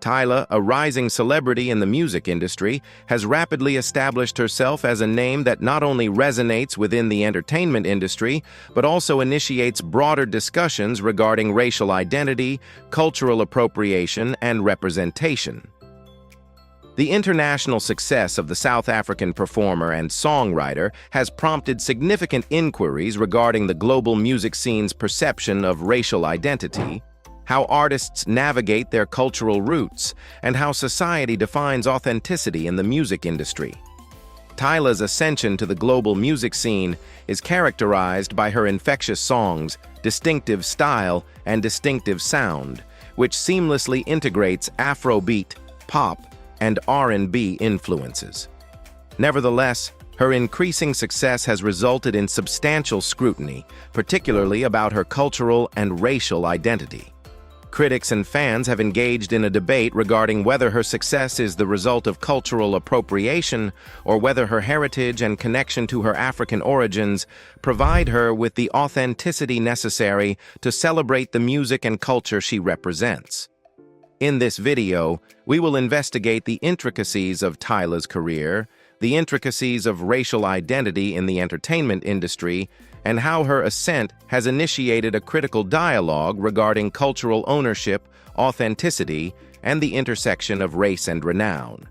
Tyla, a rising celebrity in the music industry, has rapidly established herself as a name that not only resonates within the entertainment industry, but also initiates broader discussions regarding racial identity, cultural appropriation, and representation. The international success of the South African performer and songwriter has prompted significant inquiries regarding the global music scene's perception of racial identity, how artists navigate their cultural roots, and how society defines authenticity in the music industry. Tyla's ascension to the global music scene is characterized by her infectious songs, distinctive style, and distinctive sound, which seamlessly integrates Afrobeat, pop, and R&B influences. Nevertheless, her increasing success has resulted in substantial scrutiny, particularly about her cultural and racial identity. Critics and fans have engaged in a debate regarding whether her success is the result of cultural appropriation or whether her heritage and connection to her African origins provide her with the authenticity necessary to celebrate the music and culture she represents. In this video, we will investigate the intricacies of Tyla's career, the intricacies of racial identity in the entertainment industry, and how her ascent has initiated a critical dialogue regarding cultural ownership, authenticity, and the intersection of race and renown.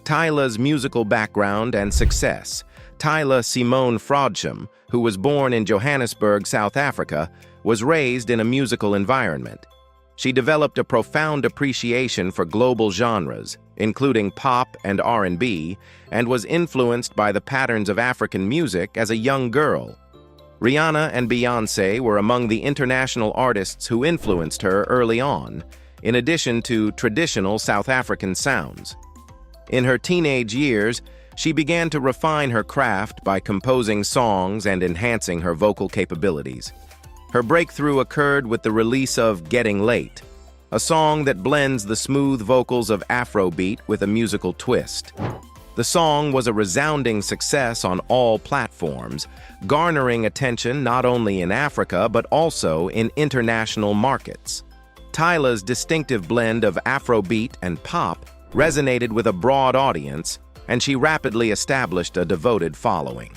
Tyla's musical background and success. Tyla Simone Frodsham, who was born in Johannesburg, South Africa, was raised in a musical environment. She developed a profound appreciation for global genres, including pop and R&B, and was influenced by the patterns of African music as a young girl. Rihanna and Beyoncé were among the international artists who influenced her early on, in addition to traditional South African sounds. In her teenage years, she began to refine her craft by composing songs and enhancing her vocal capabilities. Her breakthrough occurred with the release of Getting Late, a song that blends the smooth vocals of Afrobeat with a musical twist. The song was a resounding success on all platforms, garnering attention not only in Africa but also in international markets. Tyla's distinctive blend of Afrobeat and pop resonated with a broad audience, and she rapidly established a devoted following.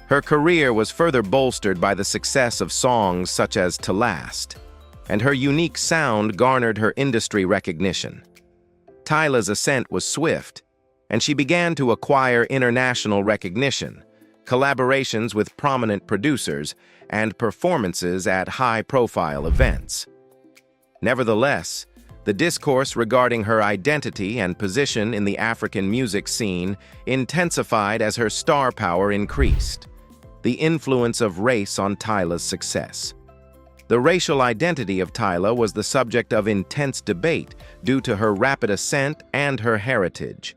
Her career was further bolstered by the success of songs such as To Last, and her unique sound garnered her industry recognition. Tyla's ascent was swift, and she began to acquire international recognition, collaborations with prominent producers, and performances at high-profile events. Nevertheless, the discourse regarding her identity and position in the African music scene intensified as her star power increased. The influence of race on Tyla's success. The racial identity of Tyla was the subject of intense debate due to her rapid ascent and her heritage.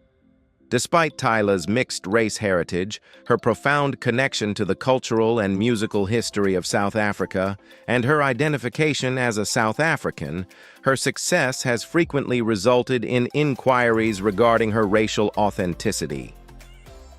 Despite Tyla's mixed-race heritage, her profound connection to the cultural and musical history of South Africa, and her identification as a South African, her success has frequently resulted in inquiries regarding her racial authenticity.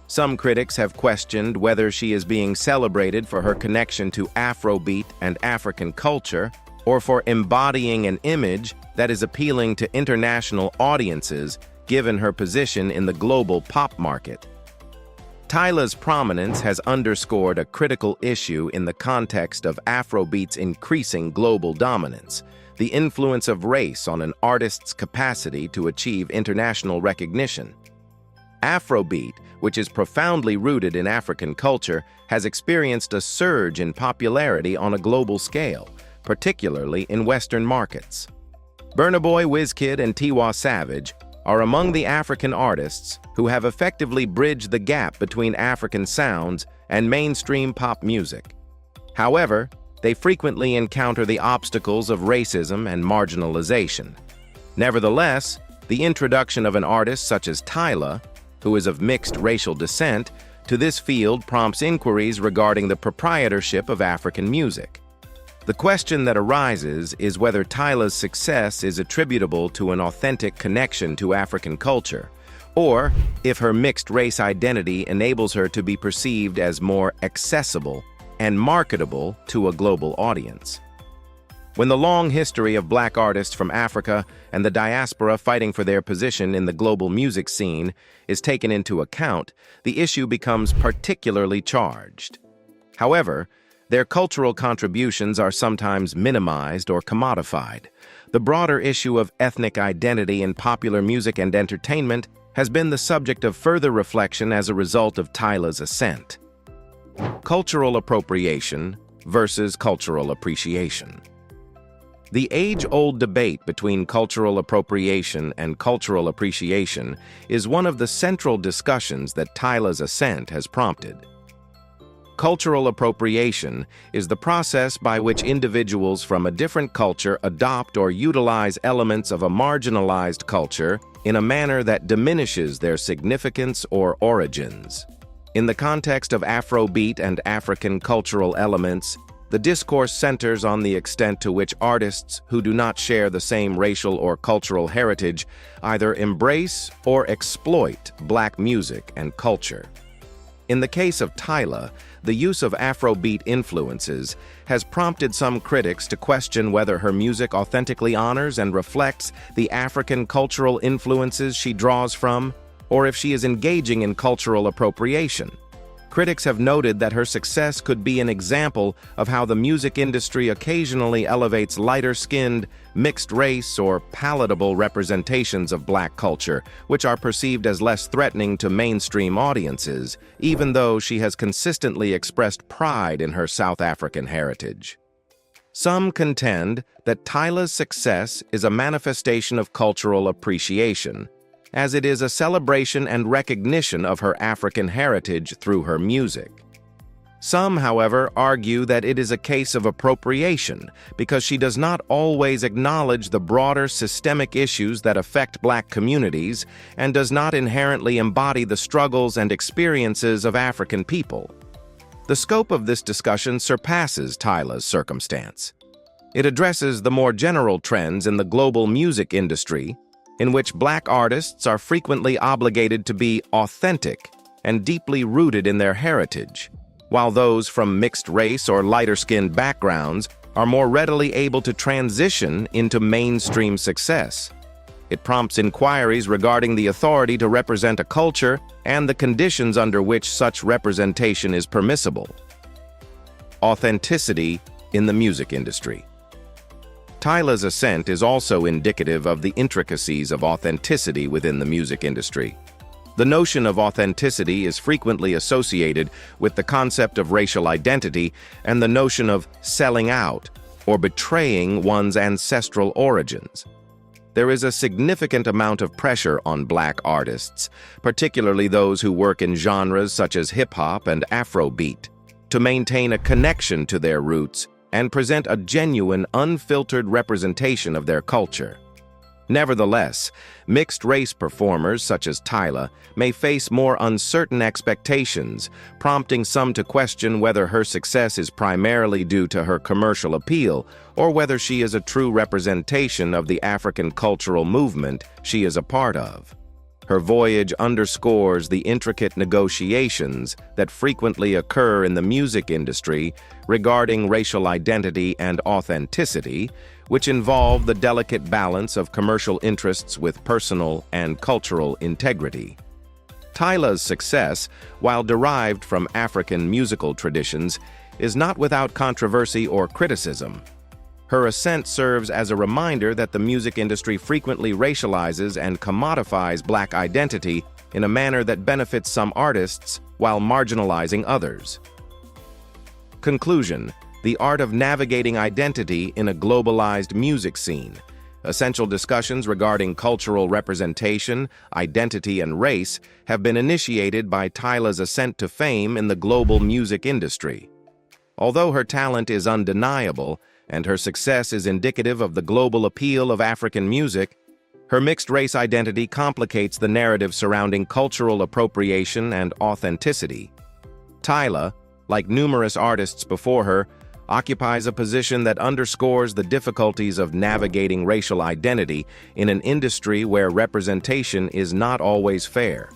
Some critics have questioned whether she is being celebrated for her connection to Afrobeat and African culture, or for embodying an image that is appealing to international audiences given her position in the global pop market. Tyla's prominence has underscored a critical issue in the context of Afrobeat's increasing global dominance, the influence of race on an artist's capacity to achieve international recognition. Afrobeat, which is profoundly rooted in African culture, has experienced a surge in popularity on a global scale, particularly in Western markets. Burna Boy, Wizkid, and Tiwa Savage are among the African artists who have effectively bridged the gap between African sounds and mainstream pop music. However, they frequently encounter the obstacles of racism and marginalization. Nevertheless, the introduction of an artist such as Tyla, who is of mixed racial descent, to this field prompts inquiries regarding the proprietorship of African music. The question that arises is whether Tyla's success is attributable to an authentic connection to African culture, or if her mixed-race identity enables her to be perceived as more accessible and marketable to a global audience. When the long history of black artists from Africa and the diaspora fighting for their position in the global music scene is taken into account, the issue becomes particularly charged. However, their cultural contributions are sometimes minimized or commodified. The broader issue of ethnic identity in popular music and entertainment has been the subject of further reflection as a result of Tyla's ascent. Cultural appropriation versus cultural appreciation. The age-old debate between cultural appropriation and cultural appreciation is one of the central discussions that Tyla's ascent has prompted. Cultural appropriation is the process by which individuals from a different culture adopt or utilize elements of a marginalized culture in a manner that diminishes their significance or origins. In the context of Afrobeat and African cultural elements, the discourse centers on the extent to which artists who do not share the same racial or cultural heritage either embrace or exploit black music and culture. In the case of Tyla, the use of Afrobeat influences has prompted some critics to question whether her music authentically honors and reflects the African cultural influences she draws from, or if she is engaging in cultural appropriation. Critics have noted that her success could be an example of how the music industry occasionally elevates lighter-skinned, mixed-race, or palatable representations of black culture, which are perceived as less threatening to mainstream audiences, even though she has consistently expressed pride in her South African heritage. Some contend that Tyla's success is a manifestation of cultural appreciation, as it is a celebration and recognition of her African heritage through her music. Some, however, argue that it is a case of appropriation because she does not always acknowledge the broader systemic issues that affect black communities and does not inherently embody the struggles and experiences of African people. The scope of this discussion surpasses Tyla's circumstance. It addresses the more general trends in the global music industry, in which black artists are frequently obligated to be authentic and deeply rooted in their heritage, while those from mixed race or lighter-skinned backgrounds are more readily able to transition into mainstream success. It prompts inquiries regarding the authority to represent a culture and the conditions under which such representation is permissible. Authenticity in the music industry. Tyla's ascent is also indicative of the intricacies of authenticity within the music industry. The notion of authenticity is frequently associated with the concept of racial identity and the notion of selling out or betraying one's ancestral origins. There is a significant amount of pressure on black artists, particularly those who work in genres such as hip-hop and Afrobeat, to maintain a connection to their roots and present a genuine, unfiltered representation of their culture. Nevertheless, mixed-race performers such as Tyla may face more uncertain expectations, prompting some to question whether her success is primarily due to her commercial appeal or whether she is a true representation of the African cultural movement she is a part of. Her voyage underscores the intricate negotiations that frequently occur in the music industry regarding racial identity and authenticity, which involve the delicate balance of commercial interests with personal and cultural integrity. Tyla's success, while derived from African musical traditions, is not without controversy or criticism. Her ascent serves as a reminder that the music industry frequently racializes and commodifies black identity in a manner that benefits some artists while marginalizing others. Conclusion: the art of navigating identity in a globalized music scene. Essential discussions regarding cultural representation, identity, and race have been initiated by Tyla's ascent to fame in the global music industry. Although her talent is undeniable, and her success is indicative of the global appeal of African music, her mixed-race identity complicates the narrative surrounding cultural appropriation and authenticity. Tyla, like numerous artists before her, occupies a position that underscores the difficulties of navigating racial identity in an industry where representation is not always fair.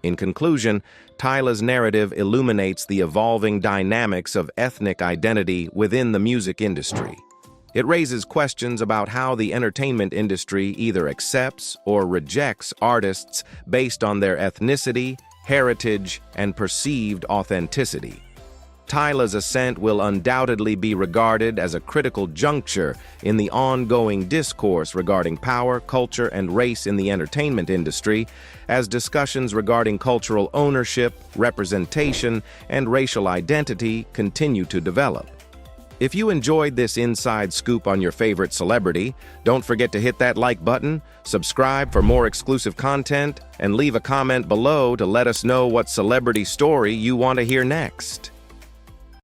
In conclusion, Tyla's narrative illuminates the evolving dynamics of ethnic identity within the music industry. It raises questions about how the entertainment industry either accepts or rejects artists based on their ethnicity, heritage, and perceived authenticity. Tyla's ascent will undoubtedly be regarded as a critical juncture in the ongoing discourse regarding power, culture, and race in the entertainment industry, as discussions regarding cultural ownership, representation, and racial identity continue to develop. If you enjoyed this inside scoop on your favorite celebrity, don't forget to hit that like button, subscribe for more exclusive content, and leave a comment below to let us know what celebrity story you want to hear next.